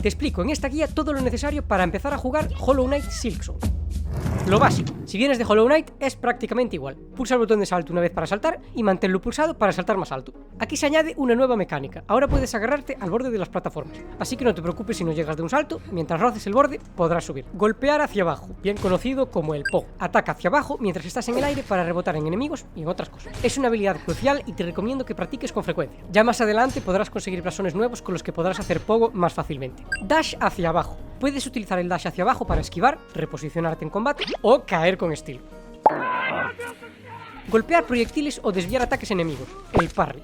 Te explico en esta guía todo lo necesario para empezar a jugar Hollow Knight Silksong. Lo básico, si vienes de Hollow Knight es prácticamente igual. Pulsa el botón de salto una vez para saltar y manténlo pulsado para saltar más alto. Aquí se añade una nueva mecánica, ahora puedes agarrarte al borde de las plataformas, así que no te preocupes si no llegas de un salto, mientras roces el borde podrás subir. Golpear hacia abajo, bien conocido como el POG. Ataca hacia abajo mientras estás en el aire para rebotar en enemigos y en otras cosas. Es una habilidad crucial y te recomiendo que practiques con frecuencia. Ya más adelante podrás conseguir blasones nuevos con los que podrás hacer pogo más fácilmente. Dash hacia abajo. Puedes utilizar el dash hacia abajo para esquivar, reposicionarte en combate o caer con estilo. Golpear proyectiles o desviar ataques enemigos, el parry.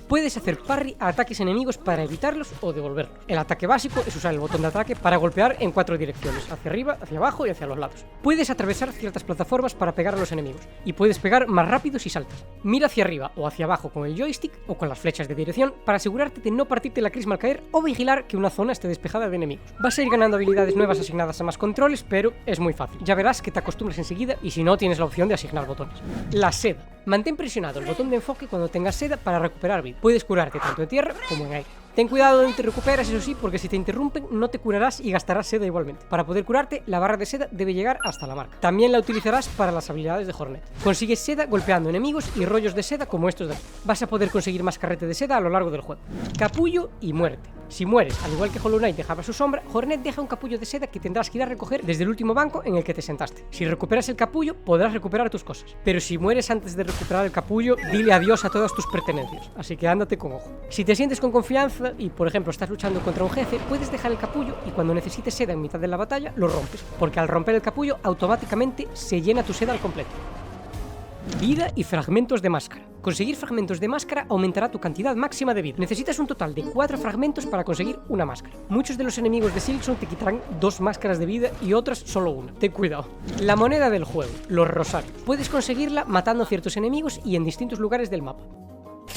Puedes hacer parry a ataques enemigos para evitarlos o devolverlos. El ataque básico es usar el botón de ataque para golpear en 4 direcciones, hacia arriba, hacia abajo y hacia los lados. Puedes atravesar ciertas plataformas para pegar a los enemigos, y puedes pegar más rápido si saltas. Mira hacia arriba o hacia abajo con el joystick o con las flechas de dirección para asegurarte de no partirte la crisma al caer o vigilar que una zona esté despejada de enemigos. Vas a ir ganando habilidades nuevas asignadas a más controles, pero es muy fácil. Ya verás que te acostumbras enseguida y si no tienes la opción de asignar botones. La seda. Mantén presionado el botón de enfoque cuando tengas seda para recuperar vida. Puedes curarte tanto en tierra como en aire. Ten cuidado donde te recuperas, eso sí, porque si te interrumpen no te curarás y gastarás seda igualmente. Para poder curarte, la barra de seda debe llegar hasta la marca. También la utilizarás para las habilidades de Hornet. Consigues seda golpeando enemigos y rollos de seda como estos de aquí. Vas a poder conseguir más carrete de seda a lo largo del juego. Capullo y muerte. Si mueres, al igual que Hollow Knight dejaba su sombra, Hornet deja un capullo de seda que tendrás que ir a recoger desde el último banco en el que te sentaste. Si recuperas el capullo, podrás recuperar tus cosas. Pero si mueres antes de recuperar el capullo, dile adiós a todas tus pertenencias. Así que ándate con ojo. Si te sientes con confianza y, por ejemplo, estás luchando contra un jefe, puedes dejar el capullo y cuando necesites seda en mitad de la batalla, lo rompes. Porque al romper el capullo, automáticamente se llena tu seda al completo. Vida y fragmentos de máscara. Conseguir fragmentos de máscara aumentará tu cantidad máxima de vida. Necesitas un total de 4 fragmentos para conseguir una máscara. Muchos de los enemigos de Silksong te quitarán 2 máscaras de vida y otras solo una. Ten cuidado. La moneda del juego, los rosarios. Puedes conseguirla matando a ciertos enemigos y en distintos lugares del mapa.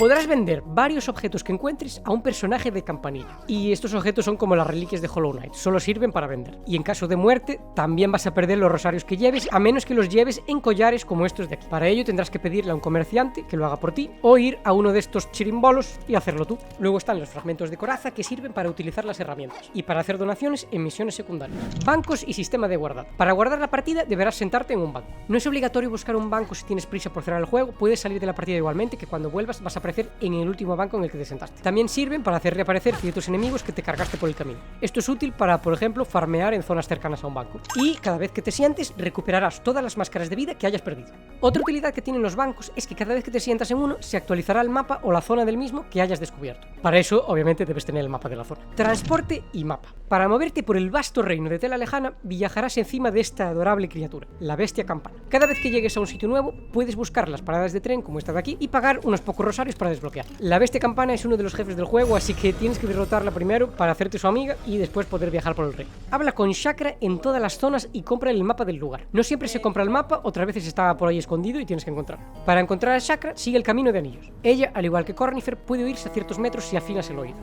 Podrás vender varios objetos que encuentres a un personaje de campanilla. Y estos objetos son como las reliquias de Hollow Knight, solo sirven para vender. Y en caso de muerte, también vas a perder los rosarios que lleves, a menos que los lleves en collares como estos de aquí. Para ello tendrás que pedirle a un comerciante que lo haga por ti, o ir a uno de estos chirimbolos y hacerlo tú. Luego están los fragmentos de coraza que sirven para utilizar las herramientas, y para hacer donaciones en misiones secundarias. Bancos y sistema de guardado. Para guardar la partida deberás sentarte en un banco. No es obligatorio buscar un banco si tienes prisa por cerrar el juego, puedes salir de la partida igualmente, que cuando vuelvas vas a aparecer en el último banco en el que te sentaste. También sirven para hacer reaparecer ciertos enemigos que te cargaste por el camino. Esto es útil para, por ejemplo, farmear en zonas cercanas a un banco. Y cada vez que te sientes, recuperarás todas las máscaras de vida que hayas perdido. Otra utilidad que tienen los bancos es que cada vez que te sientas en uno, se actualizará el mapa o la zona del mismo que hayas descubierto. Para eso, obviamente, debes tener el mapa de la zona. Transporte y mapa. Para moverte por el vasto reino de Tela Lejana, viajarás encima de esta adorable criatura, la bestia campana. Cada vez que llegues a un sitio nuevo, puedes buscar las paradas de tren como esta de aquí y pagar unos pocos rosarios para desbloquear. La bestia campana es uno de los jefes del juego, así que tienes que derrotarla primero para hacerte su amiga y después poder viajar por el reino. Habla con Chakra en todas las zonas y compra el mapa del lugar. No siempre se compra el mapa, otras veces está por ahí escondido y tienes que encontrarlo. Para encontrar a Chakra, sigue el camino de anillos. Ella, al igual que Cornifer, puede oírse a ciertos metros si afinas el oído.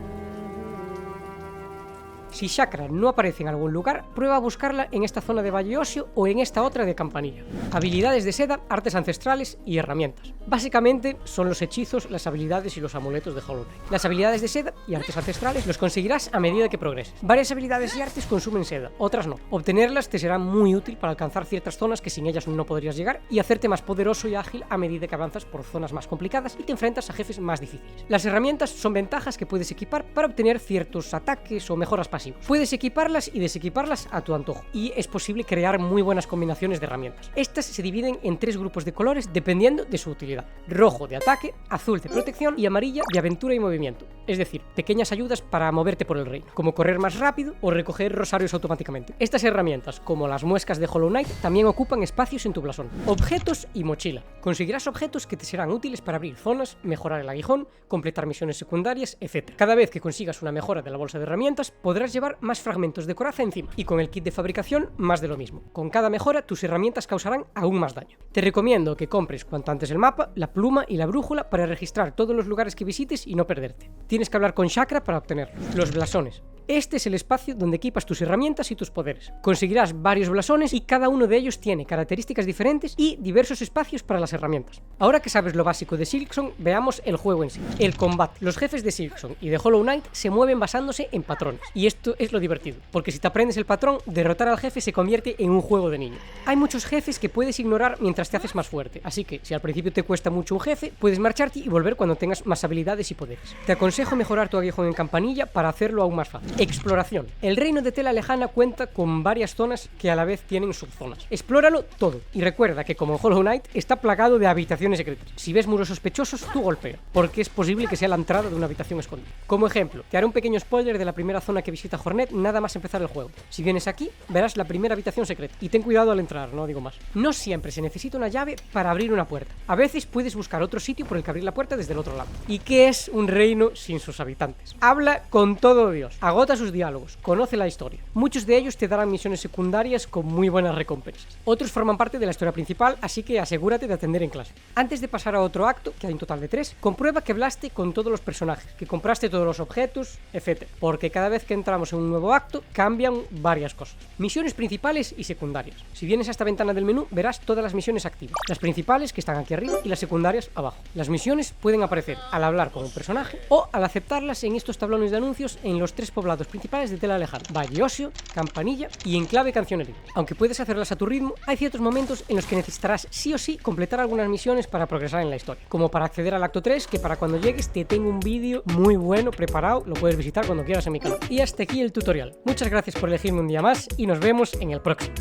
Si Chakra no aparece en algún lugar, prueba a buscarla en esta zona de Valle Óseo o en esta otra de Campanilla. Habilidades de seda, artes ancestrales y herramientas. Básicamente son los hechizos, las habilidades y los amuletos de Hollow Knight. Las habilidades de seda y artes ancestrales los conseguirás a medida que progreses. Varias habilidades y artes consumen seda, otras no. Obtenerlas te será muy útil para alcanzar ciertas zonas que sin ellas no podrías llegar y hacerte más poderoso y ágil a medida que avanzas por zonas más complicadas y te enfrentas a jefes más difíciles. Las herramientas son ventajas que puedes equipar para obtener ciertos ataques o mejoras pasivas. Puedes equiparlas y desequiparlas a tu antojo, y es posible crear muy buenas combinaciones de herramientas. Estas se dividen en 3 grupos de colores dependiendo de su utilidad: rojo de ataque, azul de protección y amarilla de aventura y movimiento, es decir, pequeñas ayudas para moverte por el reino, como correr más rápido o recoger rosarios automáticamente. Estas herramientas, como las muescas de Hollow Knight, también ocupan espacios en tu blasón. Objetos y mochila. Conseguirás objetos que te serán útiles para abrir zonas, mejorar el aguijón, completar misiones secundarias, etc. Cada vez que consigas una mejora de la bolsa de herramientas, podrás llevar más fragmentos de coraza encima, y con el kit de fabricación más de lo mismo. Con cada mejora tus herramientas causarán aún más daño. Te recomiendo que compres cuanto antes el mapa, la pluma y la brújula para registrar todos los lugares que visites y no perderte. Tienes que hablar con Chakra para obtenerlos. Los blasones. Este es el espacio donde equipas tus herramientas y tus poderes. Conseguirás varios blasones y cada uno de ellos tiene características diferentes y diversos espacios para las herramientas. Ahora que sabes lo básico de Silksong, veamos el juego en sí. El combate. Los jefes de Silksong y de Hollow Knight se mueven basándose en patrones. Y esto es lo divertido, porque si te aprendes el patrón, derrotar al jefe se convierte en un juego de niño. Hay muchos jefes que puedes ignorar mientras te haces más fuerte, así que si al principio te cuesta mucho un jefe, puedes marcharte y volver cuando tengas más habilidades y poderes. Te aconsejo mejorar tu aguijón en campanilla para hacerlo aún más fácil. Exploración. El reino de Tela Lejana cuenta con varias zonas que a la vez tienen subzonas. Explóralo todo y recuerda que como en Hollow Knight está plagado de habitaciones secretas. Si ves muros sospechosos, tú golpea, porque es posible que sea la entrada de una habitación escondida. Como ejemplo, te haré un pequeño spoiler de la primera zona que visita Hornet nada más empezar el juego. Si vienes aquí, verás la primera habitación secreta. Y ten cuidado al entrar, no digo más. No siempre se necesita una llave para abrir una puerta. A veces puedes buscar otro sitio por el que abrir la puerta desde el otro lado. ¿Y qué es un reino sin sus habitantes? Habla con todo Dios, agota sus diálogos, conoce la historia. Muchos de ellos te darán misiones secundarias con muy buenas recompensas. Otros forman parte de la historia principal, así que asegúrate de atender en clase. Antes de pasar a otro acto, que hay un total de 3, comprueba que hablaste con todos los personajes, que compraste todos los objetos, etc. Porque cada vez que entramos en un nuevo acto, cambian varias cosas. Misiones principales y secundarias. Si vienes a esta ventana del menú, verás todas las misiones activas. Las principales, que están aquí arriba, y las secundarias abajo. Las misiones pueden aparecer al hablar con un personaje o al aceptarlas en estos tablones de anuncios en los 3 poblados principales de Tela Lejana: Valle Óseo, Campanilla y Enclave Cancionería. Aunque puedes hacerlas a tu ritmo, hay ciertos momentos en los que necesitarás sí o sí completar algunas misiones para progresar en la historia, como para acceder al acto 3, que para cuando llegues te tengo un vídeo muy bueno preparado, lo puedes visitar cuando quieras en mi canal. Y hasta aquí el tutorial. Muchas gracias por elegirme un día más y nos vemos en el próximo.